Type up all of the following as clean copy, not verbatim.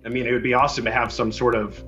I mean, it would be awesome to have some sort of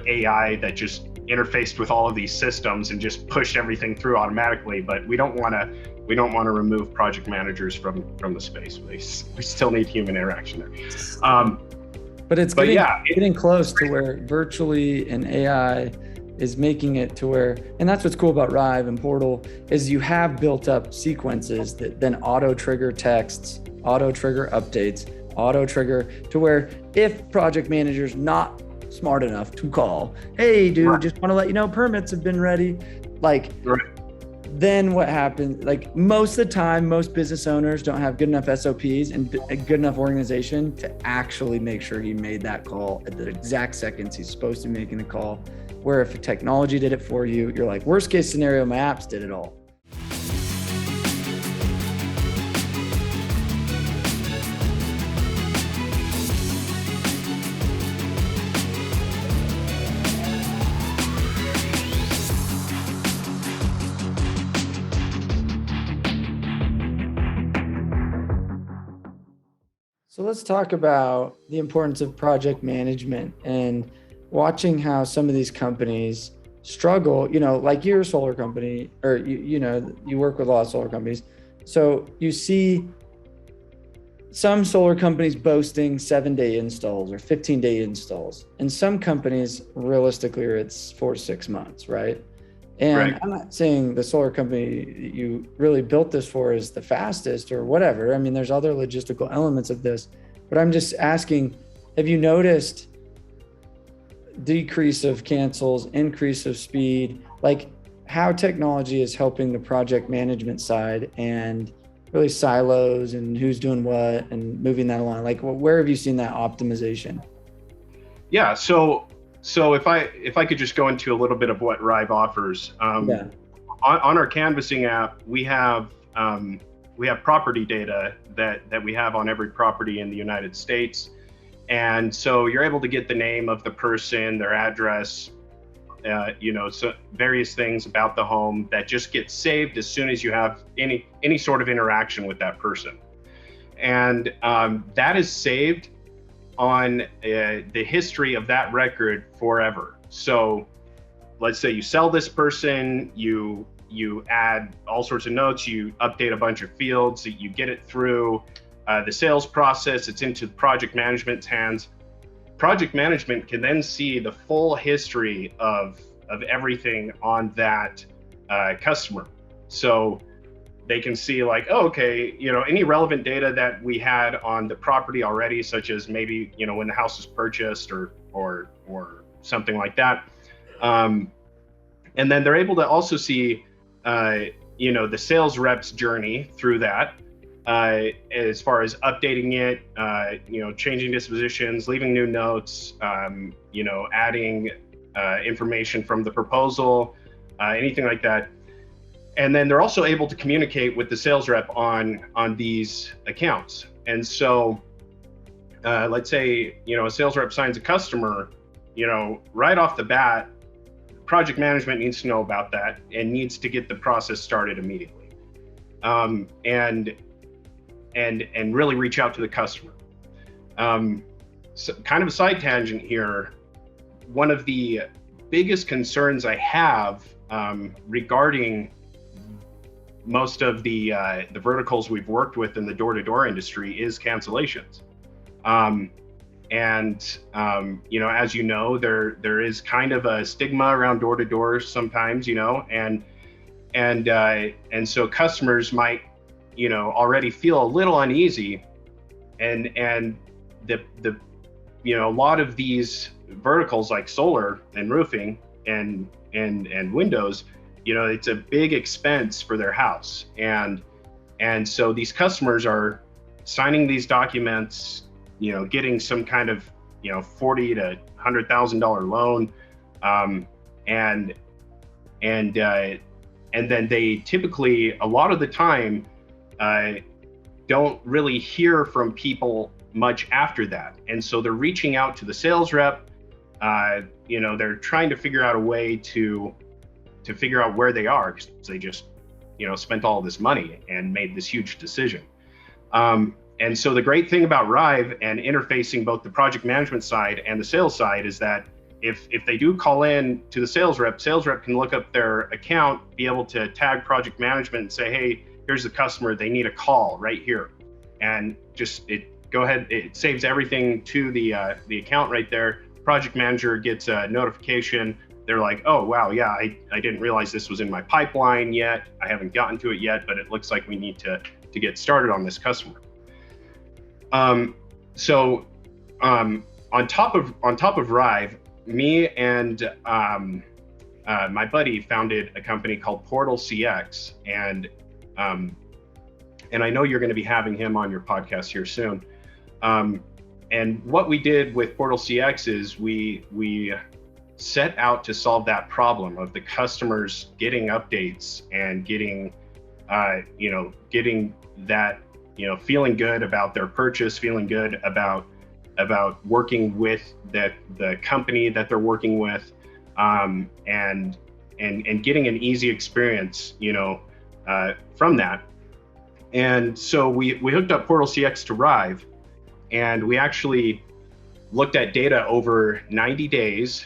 AI that just interfaced with all of these systems and just pushed everything through automatically. But we don't want to remove project managers from the space. We still need human interaction there. But it's But getting yeah, getting close to where virtually an AI is making it to where, and that's what's cool about Ryve and Portal, is you have built up sequences that then auto trigger texts, auto trigger updates, auto trigger to where if project manager's not smart enough to call, hey dude, right, just want to let you know permits have been ready. Like, right. then what happens? Like most of the time, most business owners don't have good enough SOPs and a good enough organization to actually make sure he made that call at the exact seconds he's supposed to be making the call. Where if technology did it for you, you're like, worst case scenario, my apps did it all. So let's talk about the importance of project management and watching how some of these companies struggle, like your solar company, or you work with a lot of solar companies. So you see some solar companies boasting 7-day installs or 15-day installs. And some companies realistically it's 4 to 6 months, right? And Right. I'm not saying the solar company you really built this for is the fastest or whatever. I mean, there's other logistical elements of this, but I'm just asking, have you noticed decrease of cancels, increase of speed, like how technology is helping the project management side and really silos and who's doing what and moving that along? Like, where have you seen that optimization? Yeah. So if I could just go into a little bit of what Ryve offers. Yeah. On our canvassing app, we have property data that we have on every property in the United States, and so you're able to get the name of the person, their address, so various things about the home that just get saved as soon as you have any sort of interaction with that person, and that is saved on the history of that record forever. So let's say you sell this person, you add all sorts of notes, you update a bunch of fields, you get it through the sales process, it's into project management's hands. Project management can then see the full history of everything on that customer. So they can see like, oh, okay, any relevant data that we had on the property already, such as maybe, when the house was purchased or something like that. And then they're able to also see, the sales rep's journey through that, as far as updating it, changing dispositions, leaving new notes, adding information from the proposal, anything like that. And then they're also able to communicate with the sales rep on these accounts. And so let's say, a sales rep signs a customer, right off the bat, project management needs to know about that and needs to get the process started immediately, and really reach out to the customer. So kind of a side tangent here. One of the biggest concerns I have regarding most of the verticals we've worked with in the door-to-door industry is cancellations. As there is kind of a stigma around door-to-door sometimes, and so customers might, already feel a little uneasy, and the a lot of these verticals like solar and roofing and windows, it's a big expense for their house, and so these customers are signing these documents, getting some kind of $40,000 to $100,000 loan, and then they typically, a lot of the time, don't really hear from people much after that, and so they're reaching out to the sales rep. They're trying to figure out a way to figure out where they are, because they just spent all this money and made this huge decision. And so the great thing about Ryve and interfacing both the project management side and the sales side is that if they do call in to the sales rep can look up their account, be able to tag project management and say, hey, here's the customer, they need a call right here. And just go ahead, it saves everything to the account right there. Project manager gets a notification. They're like, oh, wow, yeah, I didn't realize this was in my pipeline yet. I haven't gotten to it yet, but it looks like we need to get started on this customer. So on top of Ryve, me and my buddy founded a company called PortalCX, and I know you're going to be having him on your podcast here soon. And what we did with PortalCX is we set out to solve that problem of the customers getting updates and getting that, feeling good about their purchase, feeling good about working with the company that they're working with, and getting an easy experience, from that. And so we hooked up PortalCX to Ryve, and we actually looked at data over 90 days.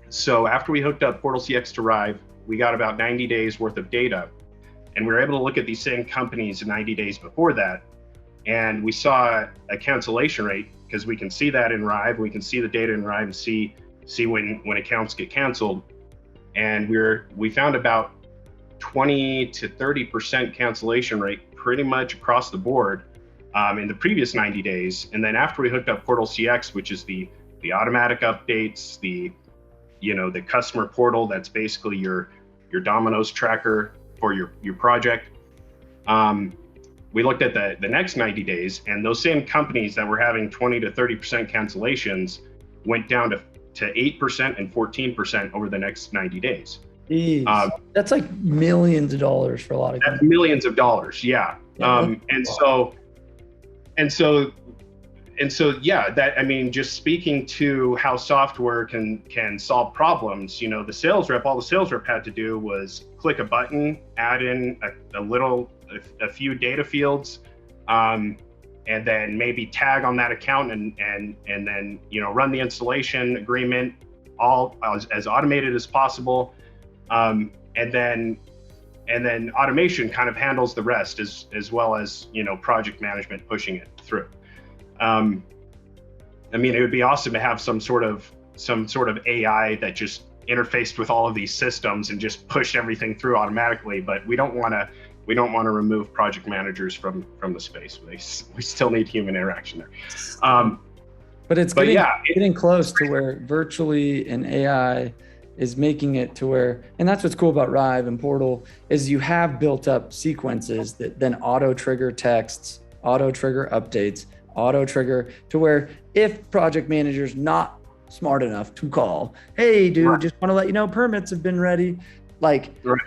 So after we hooked up PortalCX to Ryve, we got about 90 days worth of data, and we were able to look at these same companies 90 days before that. And we saw a cancellation rate, because we can see that in Ryve, we can see the data in Ryve and see when accounts get canceled. And we found about 20 to 30% cancellation rate pretty much across the board in the previous 90 days. And then after we hooked up PortalCX, which is the automatic updates, the customer portal, that's basically your Domino's tracker for your project. We looked at the next 90 days, and those same companies that were having 20 to 30% cancellations went down to 8% and 14% over the next 90 days. That's like millions of dollars for a lot of companies. That's millions of dollars, yeah. And so, yeah, that, I mean, just speaking to how software can solve problems, the sales rep, all the sales rep had to do was click a button, add in a few data fields, and then maybe tag on that account and then, run the installation agreement all as automated as possible. And then automation kind of handles the rest as well as, project management pushing it through. I mean, it would be awesome to have some sort of AI that just interfaced with all of these systems and just pushed everything through automatically. But we don't want to remove project managers from the space. We still need human interaction there. But it's getting close to where virtually an AI is making it to where, and that's what's cool about Ryve and Portal, is you have built up sequences that then auto trigger texts, auto trigger updates, auto trigger to where if project manager's not smart enough to call, hey dude, right, just want to let you know permits have been ready. Like, right,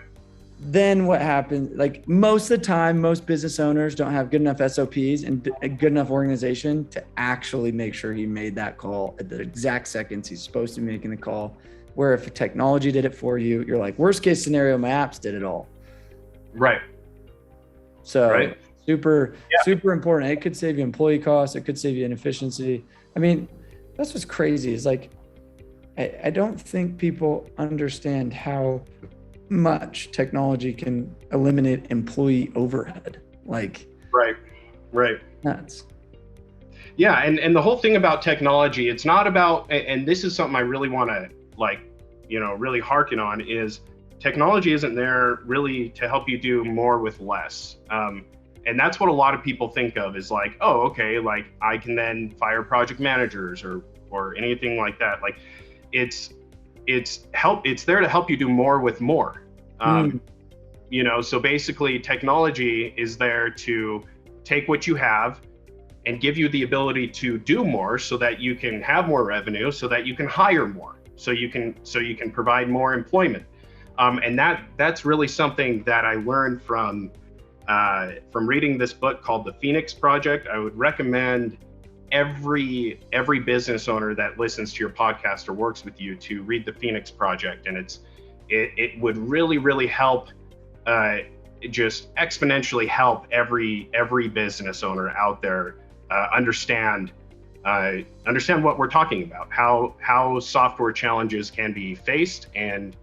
then what happens? Like most of the time, most business owners don't have good enough SOPs and a good enough organization to actually make sure he made that call at the exact seconds he's supposed to be making the call. Where if technology did it for you, you're like, worst case scenario, my apps did it all. Right. So right, super important. It could save you employee costs. It could save you inefficiency. I mean, that's what's crazy is like, I don't think people understand how much technology can eliminate employee overhead. Like, right. Nuts. Yeah. And the whole thing about technology, it's not about, and this is something I really want to really harken on, is technology isn't there really to help you do more with less. And that's what a lot of people think of is like, oh, okay, like I can then fire project managers or anything like that. Like it's there to help you do more with more. So basically technology is there to take what you have and give you the ability to do more so that you can have more revenue, so that you can hire more, so you can provide more employment. And that's really something that I learned from reading this book called The Phoenix Project. I would recommend every business owner that listens to your podcast or works with you to read The Phoenix Project. And it would really, really help just exponentially help every business owner out there understand what we're talking about, how software challenges can be faced, and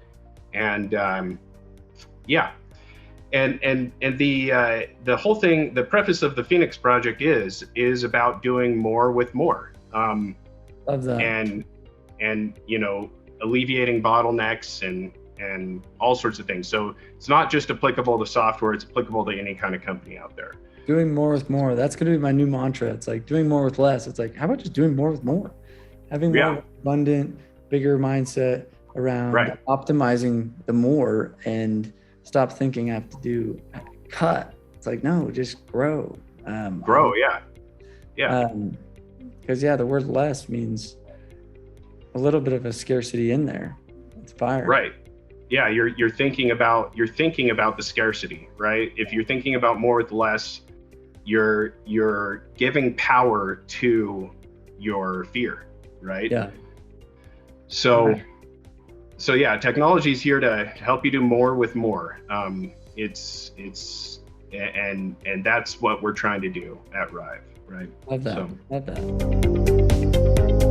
yeah. And the whole thing, the preface of the Phoenix project is about doing more with more. Love that. And alleviating bottlenecks and all sorts of things. So it's not just applicable to software, it's applicable to any kind of company out there. Doing more with more. That's going to be my new mantra. It's like doing more with less. It's like, how about just doing more with more? Having more abundant, bigger mindset around optimizing the more, and stop thinking I have to do cut. It's like, no, just grow. Grow, yeah. Because the word less means a little bit of a scarcity in there. It's fire. Right. Yeah, you're thinking about the scarcity, right? If you're thinking about more with less, you're giving power to your fear, right? Yeah. So yeah, technology is here to help you do more with more. It's and that's what we're trying to do at Ryve, right? Love that. Love that.